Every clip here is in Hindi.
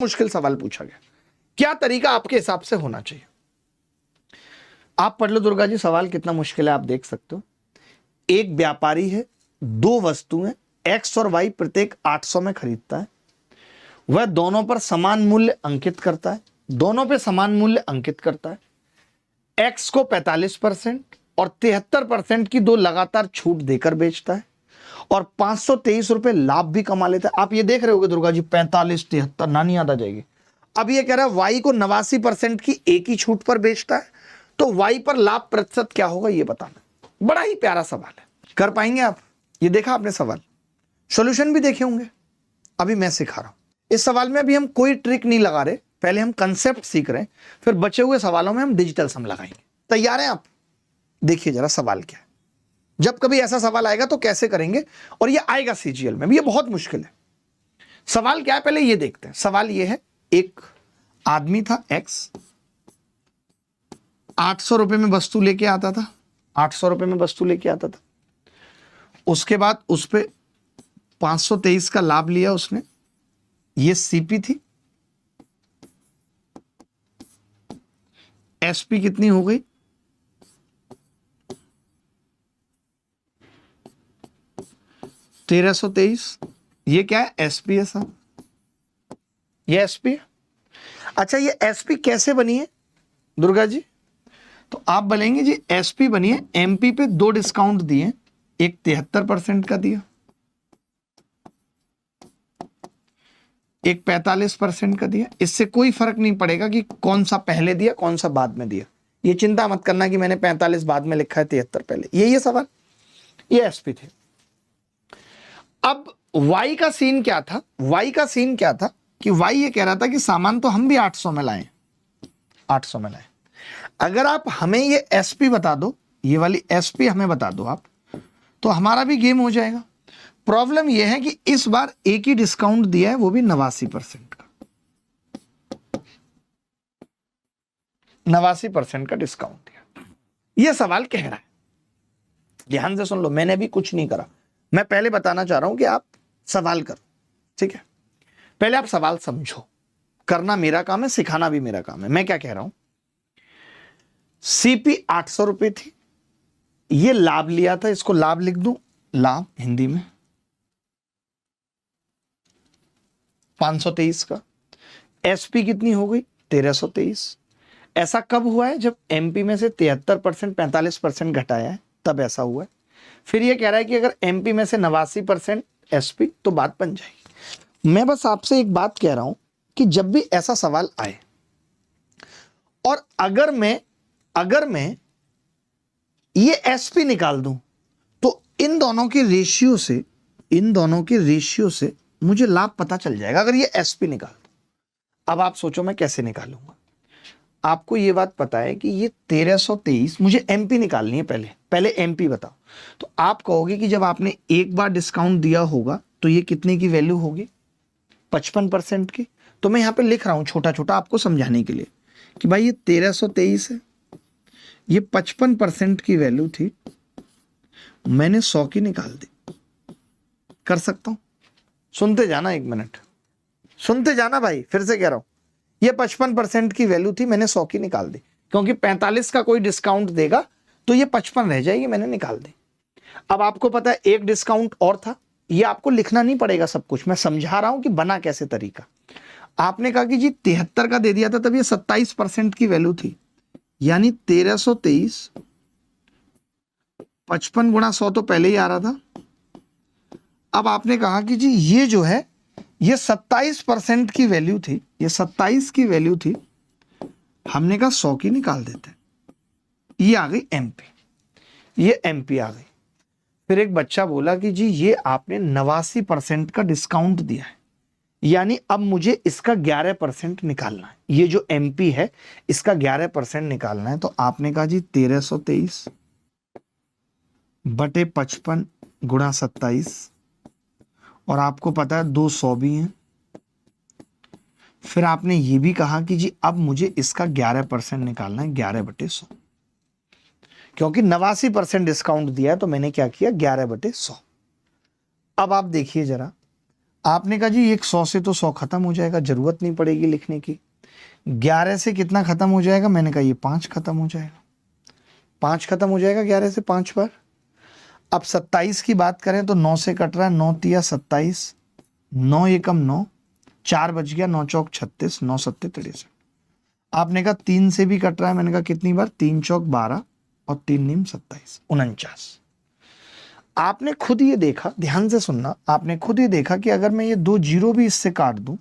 मुश्किल सवाल पूछा गया, क्या तरीका आपके हिसाब से होना चाहिए? आप पढ़ लो दुर्गा जी, सवाल कितना मुश्किल है आप देख सकते हो। एक व्यापारी है, दो वस्तुएं एक्स और वाई प्रत्येक 800 में खरीदता है। वह दोनों पर समान मूल्य अंकित करता है, दोनों पे समान मूल्य अंकित करता है। एक्स को 45% और 73% की दो लगातार छूट देकर बेचता है और 523 रुपए लाभ भी कमा लेता है। आप ये देख रहे होगे दुर्गा जी, 45 73 नानी याद आ जाएगी। अब ये कह रहा है वाई को 89% की एक ही छूट पर बेचता है, तो वाई पर लाभ प्रतिशत क्या होगा ये बताना। बड़ा ही प्यारा सवाल है, कर पाएंगे आप? ये देखा आपने सवाल, सॉल्यूशन भी देखे होंगे। अभी मैं सिखा रहा हूं इस सवाल में। अभी हम कोई ट्रिक नहीं लगा रहे, पहले हम कंसेप्ट सीख रहे हैं, फिर बचे हुए सवालों में हम डिजिटल सम लगाएंगे। तैयार हैं आप? देखिए जरा सवाल क्या है। जब कभी ऐसा सवाल आएगा तो कैसे करेंगे, और ये आएगा सीजीएल में भी, ये बहुत मुश्किल है। सवाल क्या है पहले ये देखते हैं। सवाल ये है, एक आदमी था एक्स, 800 रुपए में वस्तु लेके आता था, 800 रुपए में वस्तु लेके आता था। उसके बाद उस पे 523 का लाभ लिया उसने, ये सीपी थी। एसपी कितनी हो गई? 1323। ये क्या है? एसपी है साहब, ये एसपी है। अच्छा ये एसपी कैसे बनी है दुर्गा जी? तो आप बोलेंगे जी एसपी बनी है, एमपी पे दो डिस्काउंट दिए, एक 73% का दिया, एक 45% का दिया। इससे कोई फर्क नहीं पड़ेगा कि कौन सा पहले दिया कौन सा बाद में दिया। ये चिंता मत करना कि मैंने 45 बाद में लिखा है 73 पहले। ये सवाल, ये एसपी थे। अब वाई का सीन क्या था? वाई का सीन क्या था कि वाई ये कह रहा था कि सामान तो हम भी 800 में लाए, 800 में लाए। अगर आप हमें ये एसपी बता दो, ये वाली एसपी हमें बता दो आप, तो हमारा भी गेम हो जाएगा। प्रॉब्लम यह है कि इस बार एक ही डिस्काउंट दिया है, वो भी 89% का, 89% का डिस्काउंट दिया। यह सवाल कह रहा है, ध्यान से सुन लो, मैंने भी कुछ नहीं करा। मैं पहले बताना चाह रहा हूं कि आप सवाल करो, ठीक है? पहले आप सवाल समझो, करना मेरा काम है, सिखाना भी मेरा काम है। मैं क्या कह रहा हूं, सीपी 800 रुपए थी, ये लाभ लिया था, इसको लाभ लिख दूं, लाभ हिंदी में 523 का। एसपी कितनी हो गई? 1323। ऐसा कब हुआ है? जब एमपी में से 73% 45% घटाया है, तब ऐसा हुआ है। फिर ये कह रहा है कि अगर एमपी में से 89% एसपी, तो बात बन जाएगी। मैं बस आपसे एक बात कह रहा हूं कि जब भी ऐसा सवाल आए, और अगर मैं ये एसपी निकाल दूं, तो इन दोनों के रेशियो से मुझे लाभ पता चल जाएगा अगर ये एसपी निकाल दूं। अब आप सोचो मैं कैसे निकालूंगा। आपको ये बात पता है कि ये 1323, मुझे एमपी निकालनी है। पहले एमपी बताओ। तो आप कहोगे कि जब आपने एक बार डिस्काउंट दिया होगा तो ये कितने की वैल्यू होगी? 55% की। तो मैं यहां पे लिख रहा हूं छोटा छोटा आपको समझाने के लिए कि भाई ये 1323 है, ये 55% की वैल्यू थी, मैंने 100 की निकाल दी। कर सकता हूं? सुनते जाना, एक मिनट सुनते जाना भाई, फिर से कह रहा हूं, ये 55% की वैल्यू थी, मैंने 100 की निकाल दी, क्योंकि 45 का कोई डिस्काउंट देगा तो ये 55 रह जाएगी, मैंने निकाल दी। अब आपको पता है एक डिस्काउंट और था, ये आपको लिखना नहीं पड़ेगा सब कुछ, मैं समझा रहा हूं कि बना कैसे तरीका। आपने कहा कि जी 73 का दे दिया था, तब ये 27% की वैल्यू थी, यानी 1323 55 गुणा 100 तो पहले ही आ रहा था। अब आपने कहा कि जी ये जो है ये 27% की वैल्यू थी, ये 27 की वैल्यू थी, हमने कहा 100 की निकाल देते हैं। ये आ गई एमपी, ये एमपी आ गई। फिर एक बच्चा बोला कि जी ये आपने 89% का डिस्काउंट दिया है, यानी अब मुझे इसका 11% निकालना है। ये जो एमपी है इसका 11% निकालना है। तो आपने कहा जी 1323 बटे 55 गुणा 27, और आपको पता है 200 भी हैं। फिर आपने ये भी कहा कि जी अब मुझे इसका 11% निकालना है, 11/100, क्योंकि 89% डिस्काउंट दिया है, तो मैंने क्या किया, 11/100। अब आप देखिए जरा, आपने कहा जी 100 से तो 100 खत्म हो जाएगा, जरूरत नहीं पड़ेगी लिखने की। 11 से कितना खत्म हो जाएगा, मैंने कहा ये 5 खत्म हो जाएगा, 5 खत्म हो जाएगा 11 से 5 बार। अब 27 की बात करें तो 9 से कट रहा है, 9 तिया 27, 9 एकम 9, 4 बच गया, 9 चौक 36, 9 सत्ते 63। आपने कहा 3 से भी कट रहा है, मैंने कहा कितनी बार, 3 चौक 12 और 3 नीम 27, 49। आपने खुद ये देखा, ध्यान से सुनना, आपने खुद ये देखा कि अगर मैं ये 2 जीरो भी इससे काट दूं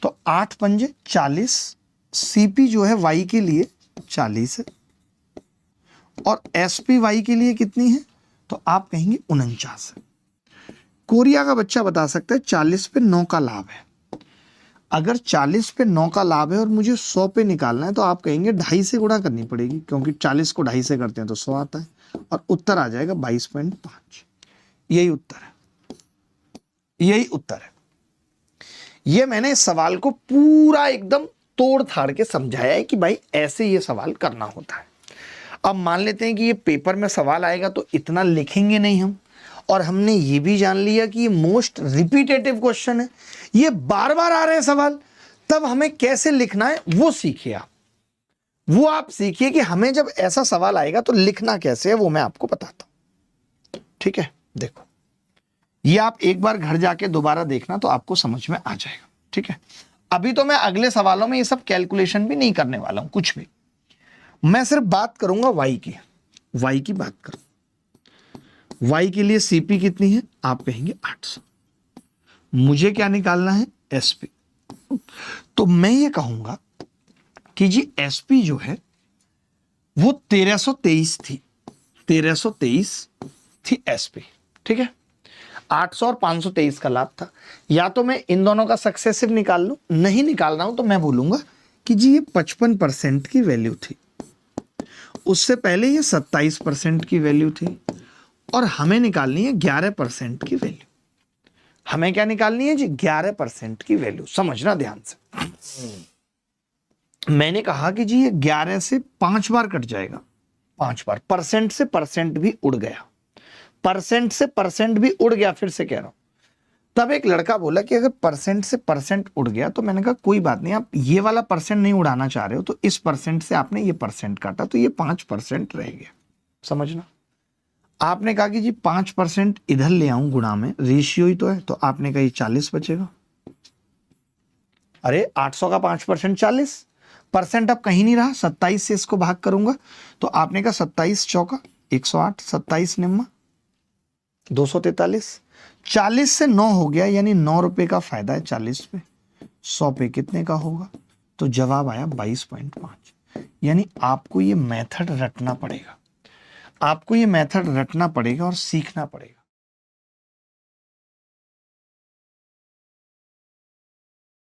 तो 8 पंजे 40, सीपी जो है वाई के लिए 40 है और एसपी वाई के लिए कितनी है, तो आप कहेंगे 49 है। कोरिया का बच्चा बता सकता है 40 पे 9 का लाभ है। अगर 40 पे 9 का लाभ है और मुझे 100 पे निकालना है तो आप कहेंगे 2.5 से गुणा करनी पड़ेगी, क्योंकि 40 को 2.5 से करते हैं तो 100 आता है और उत्तर आ जाएगा 22.5। यही उत्तर है, यही उत्तर है। ये मैंने इस सवाल को पूरा एकदम तोड़ थाड़ के समझाया है कि भाई ऐसे ये सवाल करना होता है। अब मान लेते हैं कि ये पेपर में सवाल आएगा तो इतना लिखेंगे नहीं हम, और हमने ये भी जान लिया कि ये मोस्ट रिपीटेटिव क्वेश्चन है, ये बार बार आ रहे हैं सवाल, तब हमें कैसे लिखना है वो सीखिए आप। वो आप सीखिए कि हमें जब ऐसा सवाल आएगा तो लिखना कैसे है, वो मैं आपको बताता हूं। ठीक है, देखो ये आप एक बार घर जाके दोबारा देखना तो आपको समझ में आ जाएगा। ठीक है, अभी तो मैं अगले सवालों में ये सब कैलकुलेशन भी नहीं करने वाला हूं, कुछ भी, मैं सिर्फ बात करूंगा वाई की। वाई की बात करूं, वाई के लिए सीपी कितनी है, आप कहेंगे 800। मुझे क्या निकालना है, एसपी। तो मैं ये कहूंगा कि जी एसपी जो है वो 1323 थी, 1323 थी एसपी। ठीक है, 800 और 523 का लाभ था। या तो मैं इन दोनों का सक्सेसिव निकाल लूं, नहीं निकाल रहा हूं तो मैं बोलूंगा कि जी ये 55% की वैल्यू थी, उससे पहले ये 27% की वैल्यू थी, और हमें निकालनी है 11% की वैल्यू। हमें क्या निकालनी है जी, 11% की वैल्यू। समझना ध्यान से, मैंने कहा कि जी ये 11 से 5 बार कट जाएगा, 5 बार। परसेंट से परसेंट भी उड़ गया, परसेंट से परसेंट भी उड़ गया, फिर से कह रहा हूं। तब एक लड़का बोला कि अगर परसेंट से परसेंट उड़ गया, तो मैंने कहा कोई बात नहीं, आप ये वाला परसेंट नहीं उड़ाना चाह रहे हो तो इस परसेंट से आपने ये परसेंट काटा तो ये 5% रह गया। समझना, आपने कहा कि जी 5% इधर ले आऊं गुणा में, रेशियो ही तो है, तो आपने कहा ये 40 बचेगा। अरे 800 का 5% 40, परसेंट अब कहीं नहीं रहा, 27 से इसको भाग करूंगा तो आपने कहा 27 चौका 108, 27 निम्मा 243, 40 से 9 हो गया, यानी 9 रुपए का फायदा है 40 पे, 100 पे कितने का होगा, तो जवाब आया 22.5। यानी आपको ये मेथड रटना पड़ेगा, आपको ये मेथड रटना पड़ेगा और सीखना पड़ेगा।